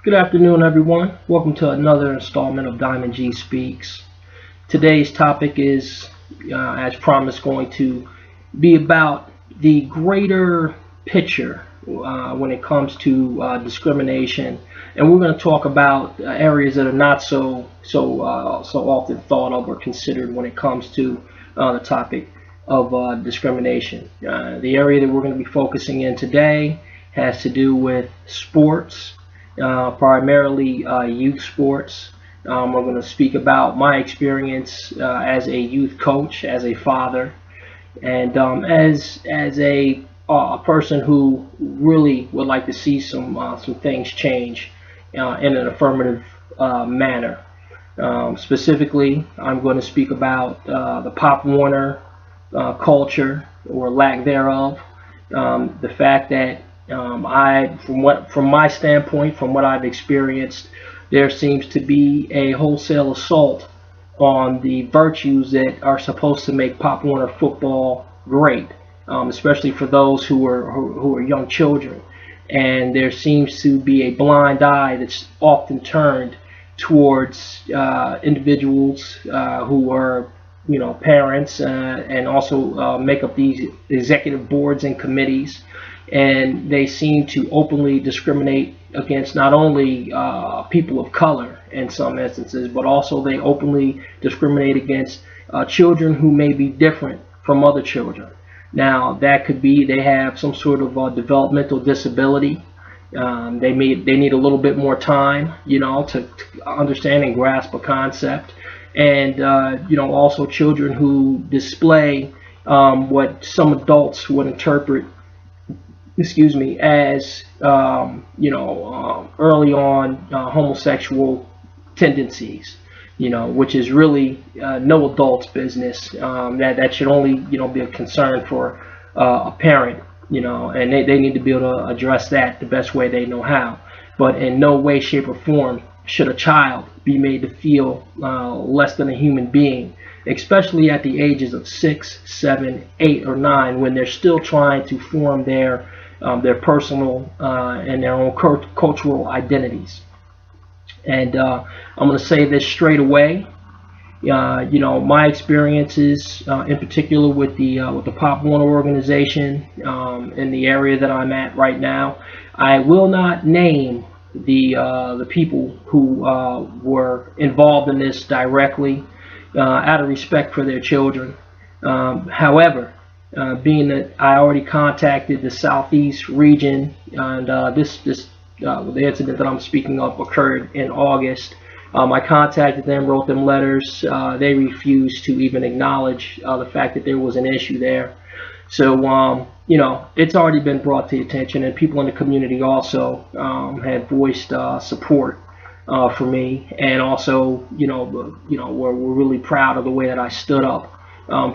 Good afternoon, everyone. Welcome to another installment of Diamond G Speaks. Today's topic is, as promised, going to be about the greater picture when it comes to discrimination, and we're going to talk about areas that are not so often thought of or considered when it comes to the topic of discrimination. The area that we're going to be focusing in today has to do with sports, primarily youth sports. I'm going to speak about my experience as a youth coach, as a father, and as a person who really would like to see some things change in an affirmative manner. Specifically, I'm going to speak about the Pop Warner culture or lack thereof. The fact that from my standpoint, from what I've experienced, there seems to be a wholesale assault on the virtues that are supposed to make Pop Warner football great, especially for those who are young children. And there seems to be a blind eye that's often turned towards individuals who are, parents, and also make up these executive boards and committees, and they seem to openly discriminate against not only people of color in some instances, but also they openly discriminate against children who may be different from other children. Now, that could be they have some sort of developmental disability. They need a little bit more time, to understand and grasp a concept, and also children who display what some adults would interpret, as early on homosexual tendencies, which is really no adult's business. That should only be a concern for a parent, and they need to be able to address that the best way they know how. But in no way, shape, or form should a child be made to feel less than a human being, especially at the ages of 6, 7, 8, or 9, when they're still trying to form their personal and their own cultural identities. And I'm going to say this straight away. My experiences, in particular with the Pop Warner organization in the area that I'm at right now, I will not name the people who were involved in this directly, out of respect for their children. However, being that I already contacted the Southeast region, and the incident that I'm speaking of occurred in August. I contacted them, wrote them letters. They refused to even acknowledge the fact that there was an issue there. So, it's already been brought to attention, and people in the community also had voiced support for me, and also, we're really proud of the way that I stood up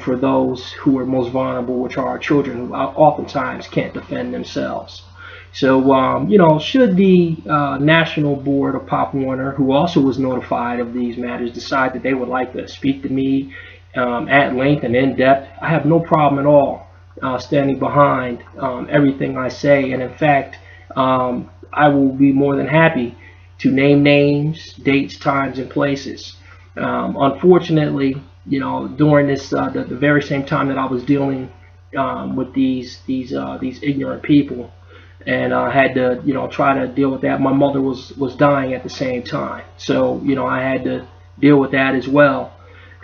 for those who are most vulnerable, which are our children, who oftentimes can't defend themselves. So, should the National Board of Pop Warner, who also was notified of these matters, decide that they would like to speak to me at length and in depth, I have no problem at all standing behind everything I say. And in fact, I will be more than happy to name names, dates, times, and places. Unfortunately, during this the very same time that I was dealing with these ignorant people, and I had to try to deal with that, my mother was dying at the same time, so I had to deal with that as well.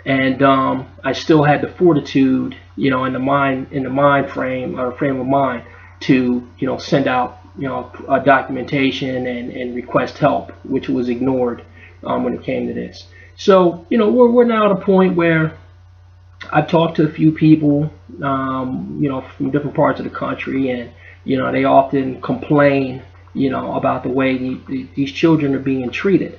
And I still had the fortitude, in the mind frame of mind to send out a documentation and request help, which was ignored when it came to this. So we're now at a point where I've talked to a few people, from different parts of the country, and they often complain, about the way these children are being treated.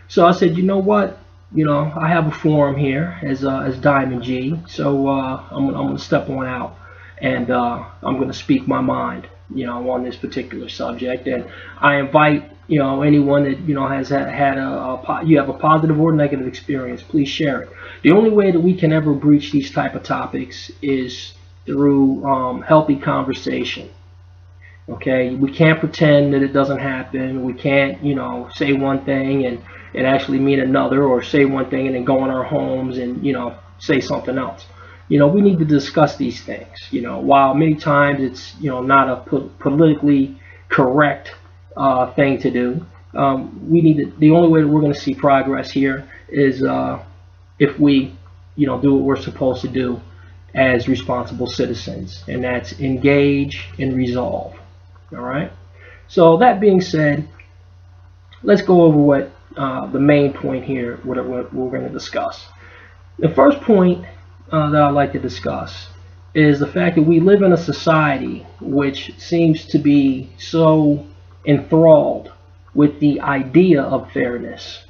So I said, what, I have a forum here as Diamond G, so I'm going to step on out, and I'm going to speak my mind, on this particular subject. And I invite, anyone that, has had you have a positive or negative experience, please share it. The only way that we can ever breach these type of topics is through healthy conversation. Okay, we can't pretend that it doesn't happen. We can't, say one thing and actually mean another, or say one thing and then go in our homes and, say something else. We need to discuss these things. While many times it's, not a politically correct thing to do, we need to, the only way that we're going to see progress here is if we, do what we're supposed to do as responsible citizens, and that's engage and resolve. All right. So that being said, let's go over what the main point here, what we're going to discuss. The first point that I'd like to discuss is the fact that we live in a society which seems to be so enthralled with the idea of fairness.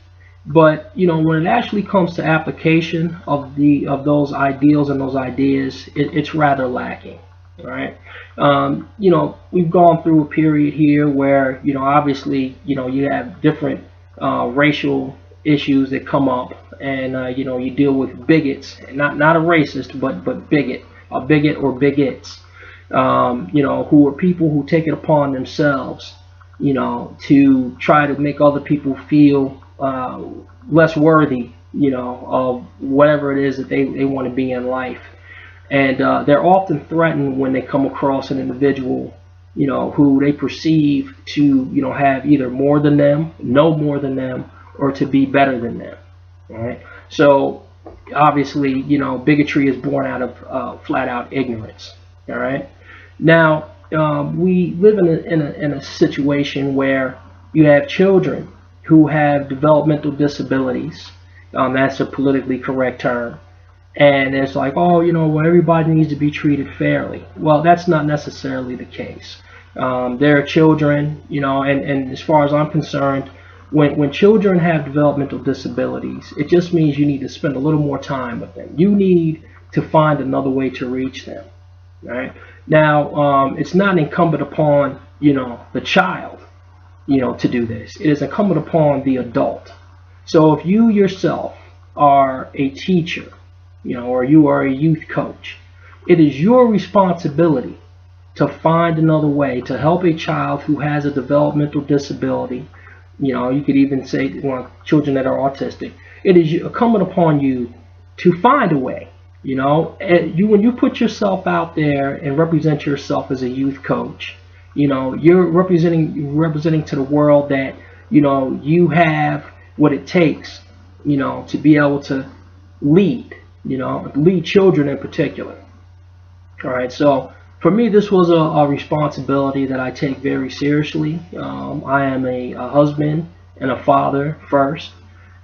But when it actually comes to application of those ideals and those ideas, it's rather lacking. Right. We've gone through a period here where, obviously, you have different racial issues that come up, and you deal with bigots, not a racist, but a bigot or bigots, who are people who take it upon themselves, to try to make other people feel less worthy, of whatever it is that they want to be in life. And they're often threatened when they come across an individual, who they perceive to, have either more than them, know more than them, or to be better than them. All right. So obviously, bigotry is born out of flat out ignorance. All right. Now we live in a situation where you have children who have developmental disabilities. That's a politically correct term. And it's like, oh, well, everybody needs to be treated fairly. Well, that's not necessarily the case. There are children, and as far as I'm concerned, when children have developmental disabilities, it just means you need to spend a little more time with them. You need to find another way to reach them. Right? Now, it's not incumbent upon, the child, to do this. It is incumbent upon the adult. So if you yourself are a teacher, or you are a youth coach, it is your responsibility to find another way to help a child who has a developmental disability. You could even say children that are autistic. It is incumbent upon you to find a way. When you put yourself out there and represent yourself as a youth coach, you're representing to the world that you have what it takes, to be able to lead. Lead children in particular. All right, so for me, this was a responsibility that I take very seriously. I am a husband and a father first,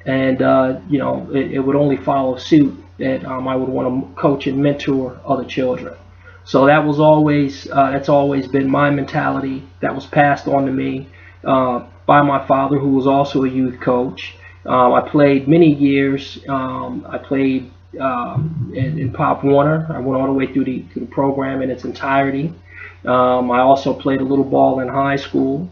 and it would only follow suit that I would want to coach and mentor other children. So that's always been my mentality. That was passed on to me by my father, who was also a youth coach. I played many years. I played in Pop Warner. I went all the way through the program in its entirety. I also played a little ball in high school,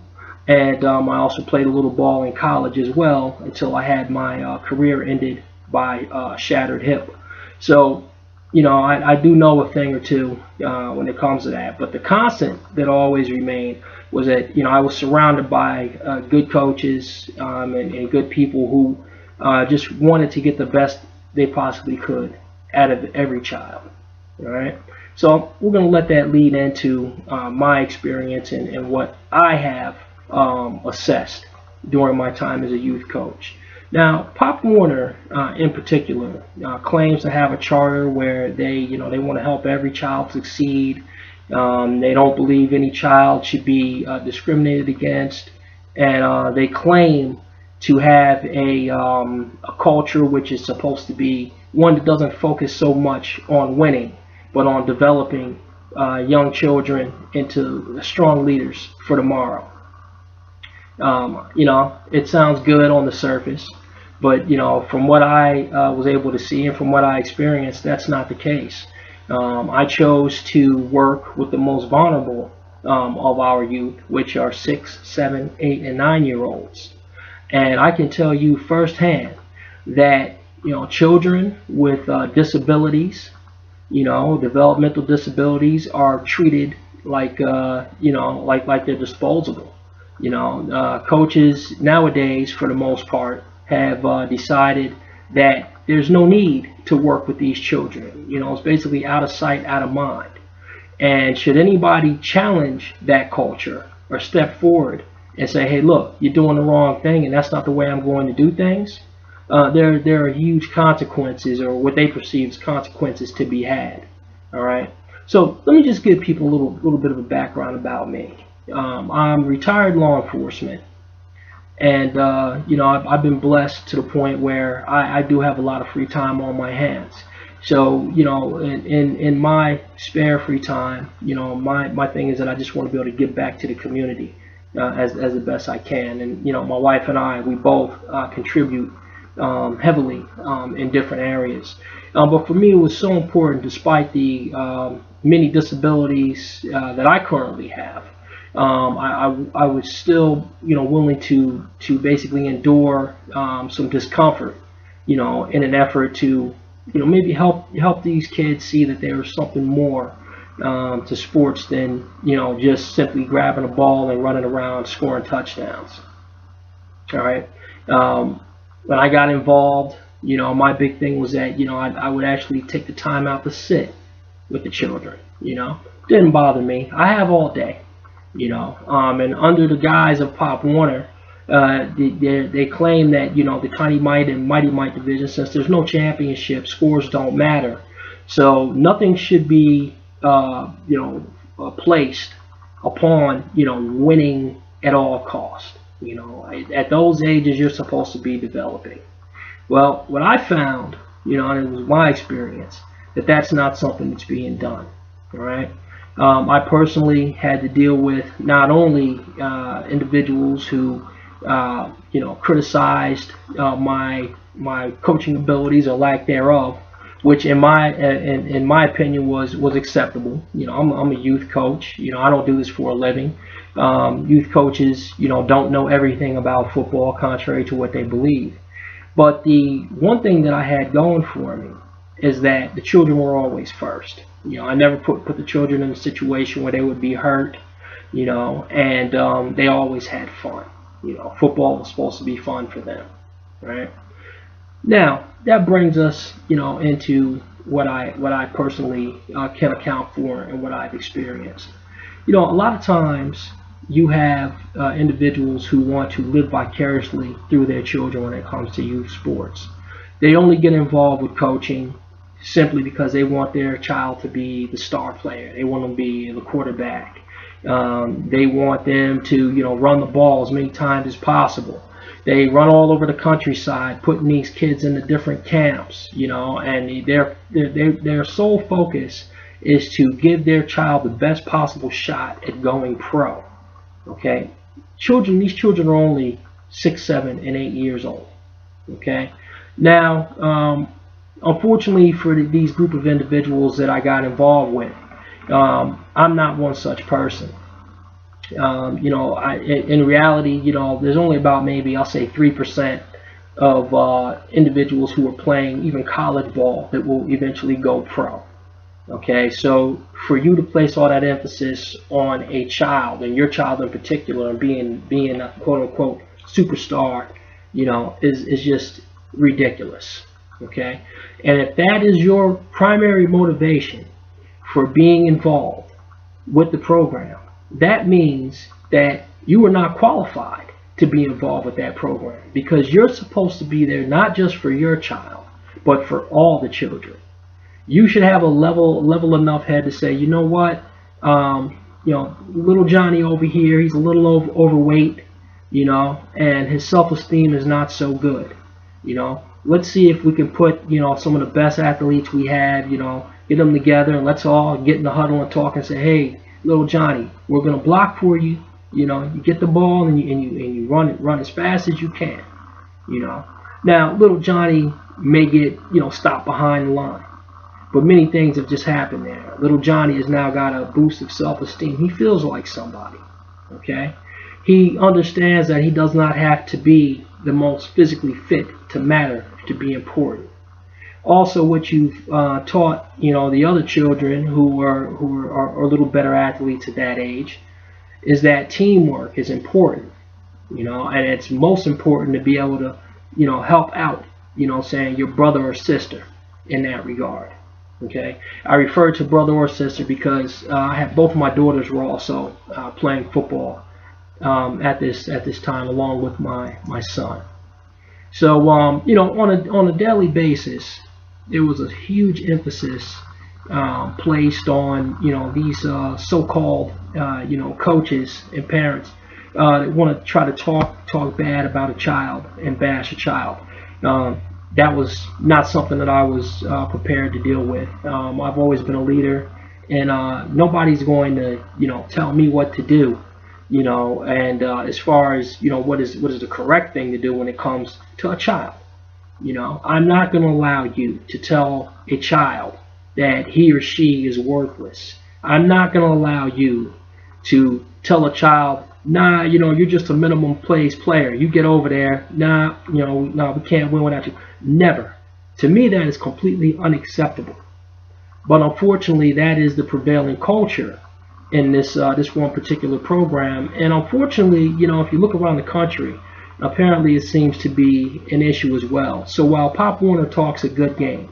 and I also played a little ball in college as well, until I had my career ended by shattered hip. So, I do know a thing or two when it comes to that. But the constant that always remained was that I was surrounded by good coaches and good people who just wanted to get the best they possibly could out of every child. All right. So we're going to let that lead into my experience and what I have assessed during my time as a youth coach. Now, Pop Warner in particular claims to have a charter where they want to help every child succeed. They don't believe any child should be discriminated against, and they claim to have a culture which is supposed to be one that doesn't focus so much on winning, but on developing young children into strong leaders for tomorrow. It sounds good on the surface, but from what I was able to see and from what I experienced, that's not the case. I chose to work with the most vulnerable of our youth, which are 6, 7, 8, and 9-year-olds. And I can tell you firsthand that children with disabilities, developmental disabilities, are treated like like they're disposable. Coaches nowadays, for the most part, have decided that there's no need to work with these children. It's basically out of sight, out of mind. And should anybody challenge that culture or step forward and say, hey, look, you're doing the wrong thing and that's not the way I'm going to do things, there are huge consequences, or what they perceive as consequences, to be had. All right. So let me just give people a little bit of a background about me. I'm retired law enforcement, and I've been blessed to the point where I do have a lot of free time on my hands. So in my spare free time, my thing is that I just want to be able to give back to the community as the best I can. And my wife and I, we both contribute heavily in different areas. But for me, it was so important, despite the many disabilities that I currently have. I was still, willing to basically endure some discomfort, in an effort to, maybe help these kids see that there is something more to sports than, just simply grabbing a ball and running around scoring touchdowns. All right. When I got involved, my big thing was that, I would actually take the time out to sit with the children. Didn't bother me. I have all day. And under the guise of Pop Warner, they claim that the Tiny Mite and Mighty Mite division, since there's no championship, scores don't matter. So nothing should be placed upon winning at all cost. At those ages, you're supposed to be developing. Well, what I found, and it was my experience, that that's not something that's being done. All right. I personally had to deal with not only individuals who, criticized my coaching abilities or lack thereof, which in my opinion was acceptable. I'm a youth coach. I don't do this for a living. Youth coaches, don't know everything about football, contrary to what they believe. But the one thing that I had going for me is that the children were always first. I never put the children in a situation where they would be hurt, and they always had fun. Football was supposed to be fun for them, right? Now, that brings us, into what I personally can account for and what I've experienced. A lot of times you have individuals who want to live vicariously through their children when it comes to youth sports. They only get involved with coaching simply because they want their child to be the star player. They want them to be the quarterback. They want them to, run the ball as many times as possible. They run all over the countryside, putting these kids into different camps, and their sole focus is to give their child the best possible shot at going pro. Okay, these children are only 6, 7, and 8 years old. Okay, now, unfortunately for these group of individuals that I got involved with, I'm not one such person. In reality, there's only about maybe, I'll say 3% of individuals who are playing even college ball that will eventually go pro. Okay, so for you to place all that emphasis on a child, and your child in particular, and being a quote unquote superstar, is just ridiculous. Okay, and if that is your primary motivation for being involved with the program, that means that you are not qualified to be involved with that program, because you're supposed to be there not just for your child, but for all the children. You should have a level enough head to say, you know what, little Johnny over here, he's a little overweight, and his self-esteem is not so good. Let's see if we can put, some of the best athletes we have, get them together, and let's all get in the huddle and talk and say, hey, little Johnny, we're going to block for you. You get the ball and you run as fast as you can. Now, little Johnny may get, stopped behind the line. But many things have just happened there. Little Johnny has now got a boost of self-esteem. He feels like somebody. Okay? He understands that he does not have to be the most physically fit to matter, to be important. Also, what you've taught, the other children who are a little better athletes at that age, is that teamwork is important, and it's most important to be able to, help out, saying your brother or sister in that regard. Okay, I refer to brother or sister because I have both of my daughters were also playing football at this time, along with my son. So on a daily basis, there was a huge emphasis placed on these so-called coaches and parents that want to try to talk bad about a child and bash a child. That was not something that I was prepared to deal with. I've always been a leader, and nobody's going to tell me what to do. And as far as what is the correct thing to do when it comes to a child. I'm not going to allow you to tell a child that he or she is worthless. I'm not going to allow you to tell a child, nah, you're just a minimum player. You get over there. Nah, no, we can't win without you. Never. To me, that is completely unacceptable. But unfortunately, that is the prevailing culture in this one particular program. And unfortunately, if you look around the country, apparently it seems to be an issue as well. So while Pop Warner talks a good game,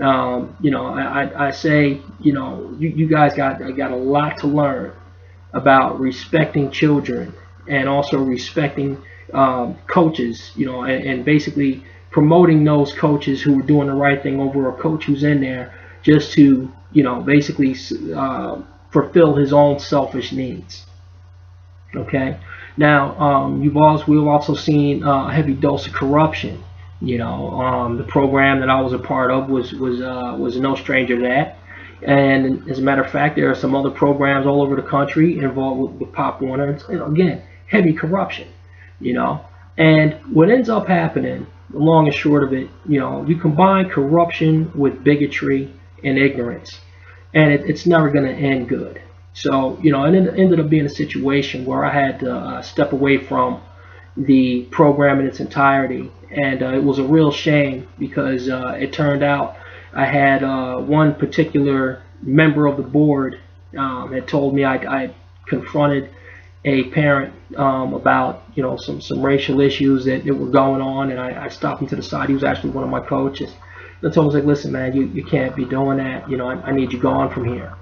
I say, you guys got a lot to learn about respecting children and also respecting coaches, and basically promoting those coaches who are doing the right thing over a coach who's in there just to, basically fulfill his own selfish needs. Okay. Now, we've also seen a heavy dose of corruption. The program that I was a part of was no stranger to that. And as a matter of fact, there are some other programs all over the country involved with Pop Warner. And again, heavy corruption. And what ends up happening, the long and short of it, you combine corruption with bigotry and ignorance, and it's never going to end good. So, it ended up being a situation where I had to step away from the program in its entirety. And it was a real shame because it turned out I had one particular member of the board had told me I confronted a parent about, some racial issues that were going on. And I stopped him to the side. He was actually one of my coaches. And I told him, like, listen, man, you can't be doing that. I need you gone from here.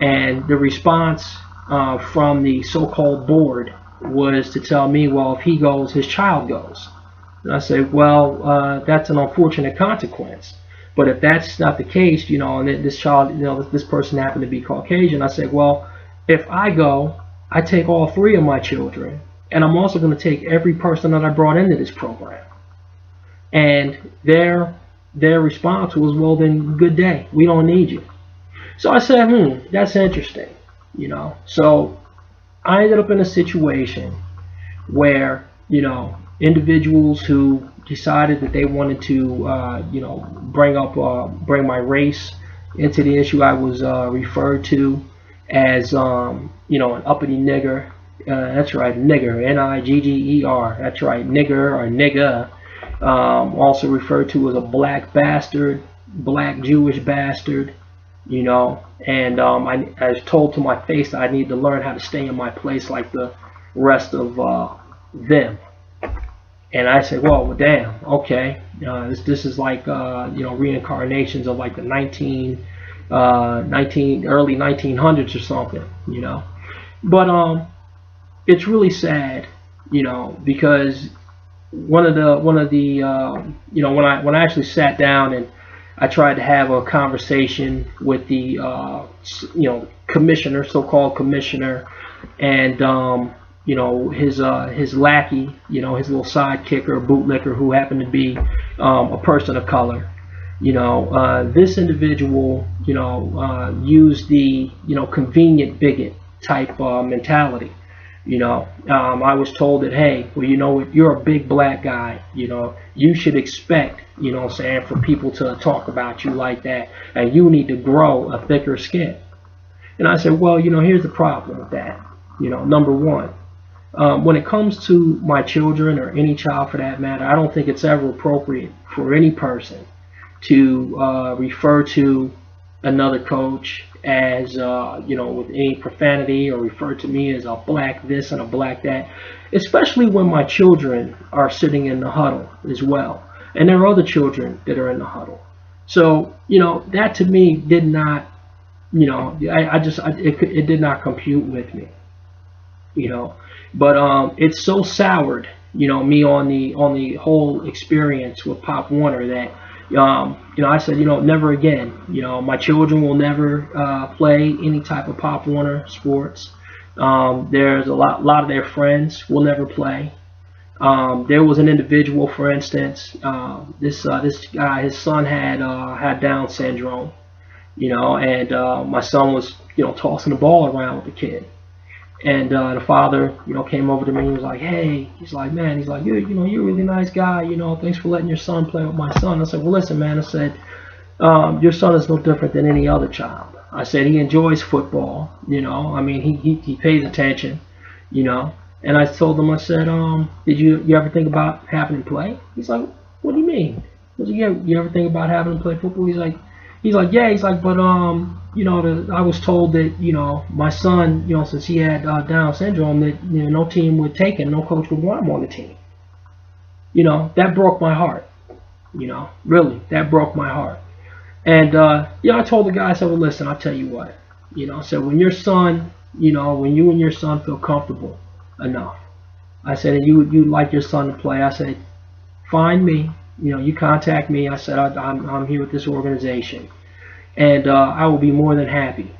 And the response from the so-called board was to tell me, well, if he goes, his child goes. And I said, well, that's an unfortunate consequence. But if that's not the case, and this child, this person happened to be Caucasian, I said, well, if I go, I take all three of my children, and I'm also going to take every person that I brought into this program. And their response was, well, then good day. We don't need you. So I said, that's interesting, So I ended up in a situation where, individuals who decided that they wanted to, bring my race into the issue, I was referred to as, an uppity nigger. That's right, nigger, N-I-G-G-E-R. That's right, nigger or nigga. Also referred to as a black bastard, black Jewish bastard. And I was told to my face that I need to learn how to stay in my place like the rest of them. And I said, well, damn, okay. This is like reincarnations of like the early 1900s or something, But it's really sad, because when I actually sat down and I tried to have a conversation with the commissioner, so-called commissioner, and his lackey, his little sidekick or bootlicker who happened to be a person of color. This individual used the convenient bigot type mentality. I was told that, hey, well, you're a big black guy, you should expect, for people to talk about you like that, and you need to grow a thicker skin. And I said, well, here's the problem with that. Number one, when it comes to my children or any child for that matter, I don't think it's ever appropriate for any person to refer to another coach as with any profanity, or refer to me as a black this and a black that, especially when my children are sitting in the huddle as well, and there are other children that are in the huddle. So that to me did not, it did not compute with me, but it's so soured, me on the whole experience with Pop Warner that I said, never again. My children will never play any type of Pop Warner sports. There's a lot of their friends will never play. There was an individual, for instance, this guy, his son had Down syndrome, and my son was tossing the ball around with the kid. And the father, came over to me and was like, "Hey," he's like, "Man," he's like, "you're a really nice guy. Thanks for letting your son play with my son." I said, "Well, listen, man," I said, "your son is no different than any other child." I said, "He enjoys football. I mean, he pays attention, And I told him, I said, "Did you ever think about having him play?" He's like, "What do you mean?" I said, "You ever think about having him play football?" He's like, "Yeah." He's like, "But I was told that my son, since he had Down syndrome, that no team would take him, no coach would want him on the team." That broke my heart. Really, that broke my heart. And I told the guy, I said, "Well, listen, I'll tell you what, I said, when your son, when you and your son feel comfortable enough, I said, and you like your son to play, I said, find me, you contact me." I said, I'm here with this organization, and I will be more than happy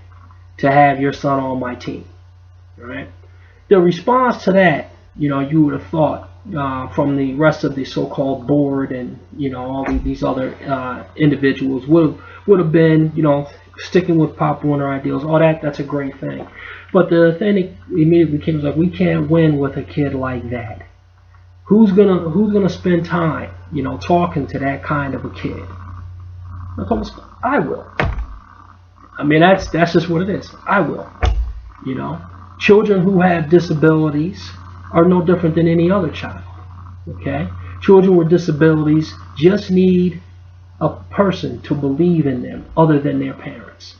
to have your son on my team. All right. The response to that, you would have thought from the rest of the so-called board and all these other individuals would have been sticking with Pop Warner ideals. All that's a great thing. But the thing that immediately came was like, we can't win with a kid like that. Who's gonna spend time, talking to that kind of a kid? I will. I mean, that's just what it is. I will. Children who have disabilities are no different than any other child. Okay? Children with disabilities just need a person to believe in them other than their parents.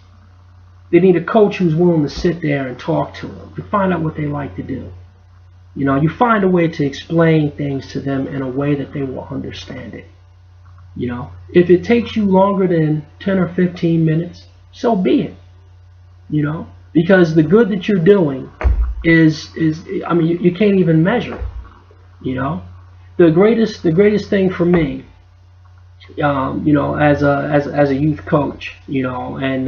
They need a coach who's willing to sit there and talk to them, to find out what they like to do. You find a way to explain things to them in a way that they will understand it. If it takes you longer than 10 or 15 minutes, so be it. Because the good that you're doing is I mean, you can't even measure it. The greatest thing for me, as a youth coach, and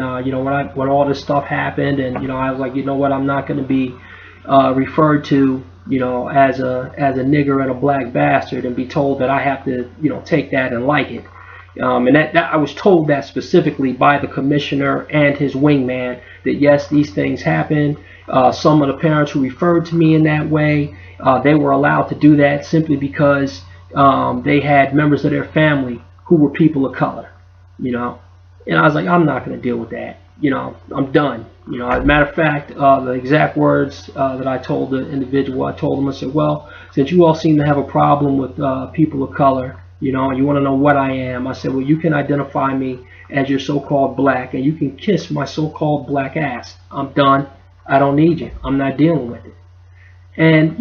when all this stuff happened, and I was like, what, I'm not going to be referred to as a nigger and a black bastard, and be told that I have to take that and like it. And that I was told that specifically by the commissioner and his wingman, that yes, these things happen. Some of the parents who referred to me in that way, they were allowed to do that simply because they had members of their family who were people of color. And I was like, I'm not going to deal with that. I'm done. As a matter of fact, the exact words that I told the individual, I told him, I said, well, since you all seem to have a problem with people of color, and you want to know what I am, I said, well, you can identify me as your so-called black, and you can kiss my so-called black ass. I'm done. I don't need you. I'm not dealing with it. And,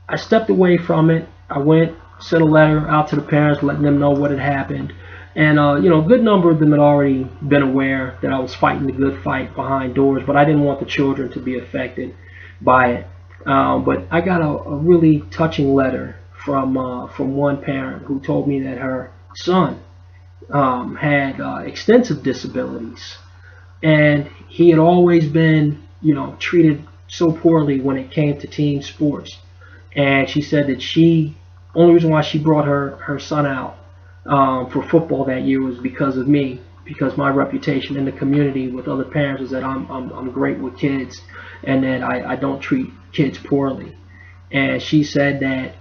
I stepped away from it. I went, sent a letter out to the parents, letting them know what had happened. And, a good number of them had already been aware that I was fighting the good fight behind doors, but I didn't want the children to be affected by it. But I got a really touching letter from one parent who told me that her son had extensive disabilities, and he had always been, treated so poorly when it came to team sports. And she said that only reason why she brought her son out for football that year was because of me, because my reputation in the community with other parents is that I'm great with kids, and that I don't treat kids poorly. And she said that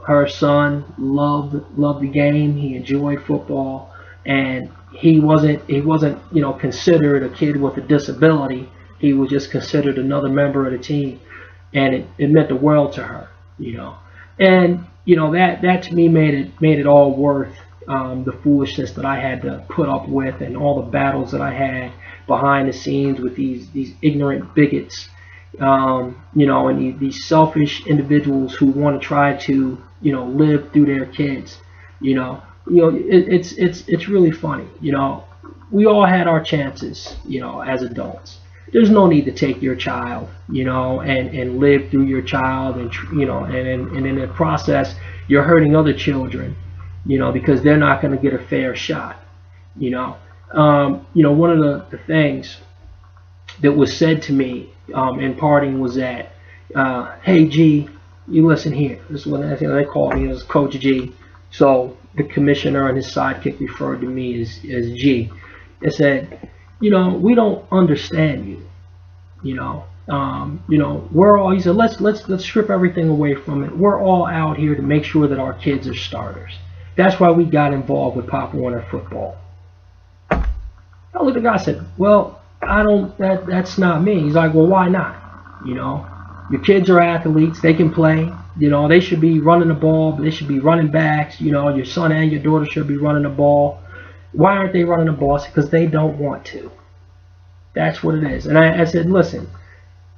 her son loved the game. He enjoyed football, and he wasn't considered a kid with a disability. He was just considered another member of the team, and it meant the world to her. And that to me made it all worth the foolishness that I had to put up with, and all the battles that I had behind the scenes with these ignorant bigots, and these selfish individuals who want to try to, live through their kids. It's really funny. We all had our chances, as adults. There's no need to take your child, and live through your child, and in the process, you're hurting other children, because they're not going to get a fair shot. One of the things that was said to me in parting was that, hey G, you listen here. This is what they called me as Coach G. So the commissioner and his sidekick referred to me as G. They said, we don't understand you. We're all. He said, let's strip everything away from it. We're all out here to make sure that our kids are starters. That's why we got involved with Pop Warner football. I looked at the guy and said, well, that's not me. He's like, well, why not? Your kids are athletes. They can play. They should be running the ball. They should be running backs. Your son and your daughter should be running the ball. Why aren't they running the ball? Because they don't want to. That's what it is. And I said, listen,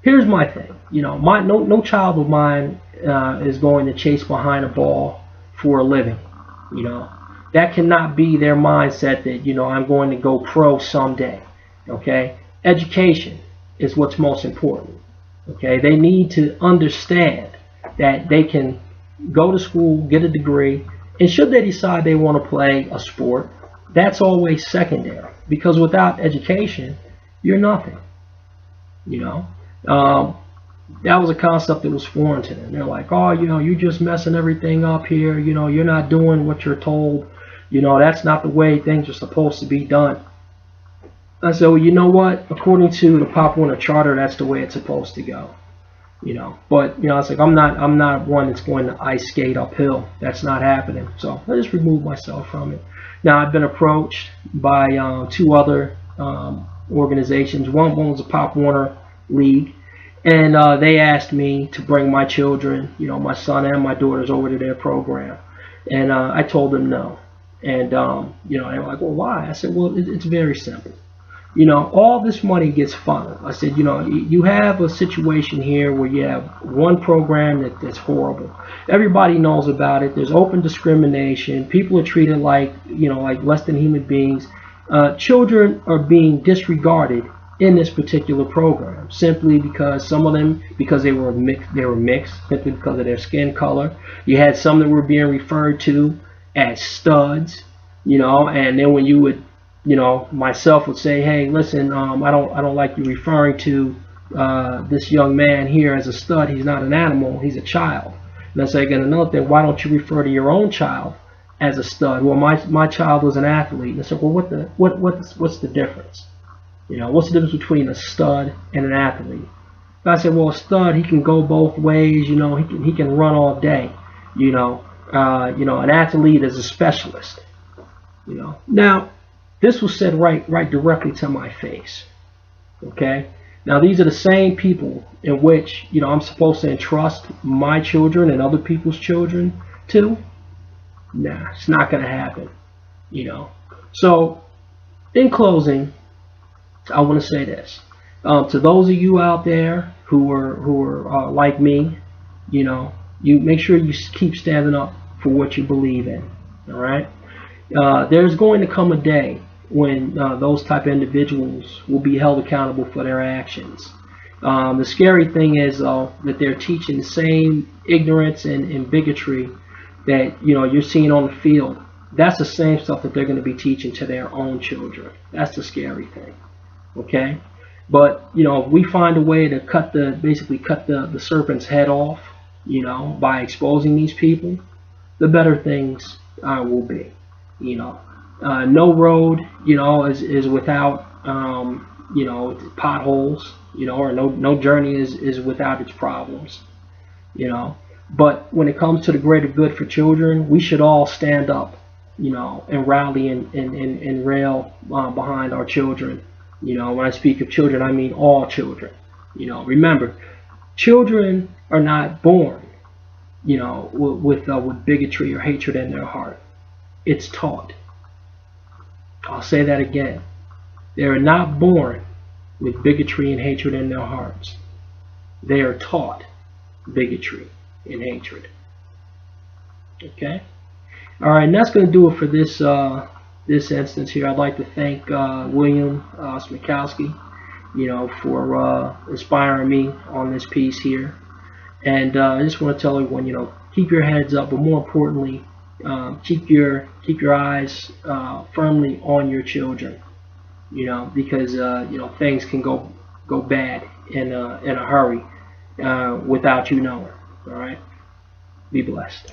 here's my thing. No child of mine is going to chase behind a ball for a living. That cannot be their mindset that, I'm going to go pro someday. Okay? Education is what's most important. Okay? They need to understand that they can go to school, get a degree, and should they decide they want to play a sport, that's always secondary. Because without education, you're nothing. That was a concept that was foreign to them. They're like, oh, you're just messing everything up here. You're not doing what you're told. That's not the way things are supposed to be done. I said, well, you know what? According to the Pop Warner Charter, that's the way it's supposed to go. But I was like, I'm not one that's going to ice skate uphill. That's not happening. So I just removed myself from it. Now I've been approached by two other organizations. One was a Pop Warner League, and they asked me to bring my children, my son and my daughters, over to their program, and I told them no. And they were like, well, why? I said, well, it's very simple. All this money gets funneled. I said, you have a situation here where you have one program that's horrible. Everybody knows about it. There's open discrimination. People are treated like less than human beings. Children are being disregarded in this particular program simply because some of them, because they were mixed simply because of their skin color. You had some that were being referred to as studs, and then when you would, myself would say, hey, listen, I don't like you referring to this young man here as a stud. He's not an animal. He's a child. And I say again, another thing, why don't you refer to your own child as a stud? Well, my child was an athlete. And I said, well, what's the difference? What's the difference between a stud and an athlete? And I said, well, a stud, he can go both ways. He can run all day. An athlete is a specialist. Now, this was said right directly to my face. Okay. Now these are the same people in which I'm supposed to entrust my children and other people's children to. Nah, it's not going to happen. So, in closing, I want to say this to those of you out there who are like me. You make sure you keep standing up for what you believe in. All right. There's going to come a day when those type of individuals will be held accountable for their actions. The scary thing is, though, that they're teaching the same ignorance and bigotry that you're seeing on the field. That's the same stuff that they're going to be teaching to their own children. That's the scary thing. Okay, but if we find a way to basically cut the serpent's head off, by exposing these people, the better things will be. No road, is without, potholes, or no journey is without its problems, But when it comes to the greater good for children, we should all stand up, and rally and rail behind our children. When I speak of children, I mean all children. Remember, children are not born, with bigotry or hatred in their heart. It's taught. I'll say that again. They are not born with bigotry and hatred in their hearts. They are taught bigotry and hatred. Okay? Alright, and that's going to do it for this this instance here. I'd like to thank William Smikowski, for inspiring me on this piece here. And I just want to tell everyone, keep your heads up, but more importantly, keep your eyes firmly on your children. Because things can go bad in a hurry without you knowing. All right, be blessed.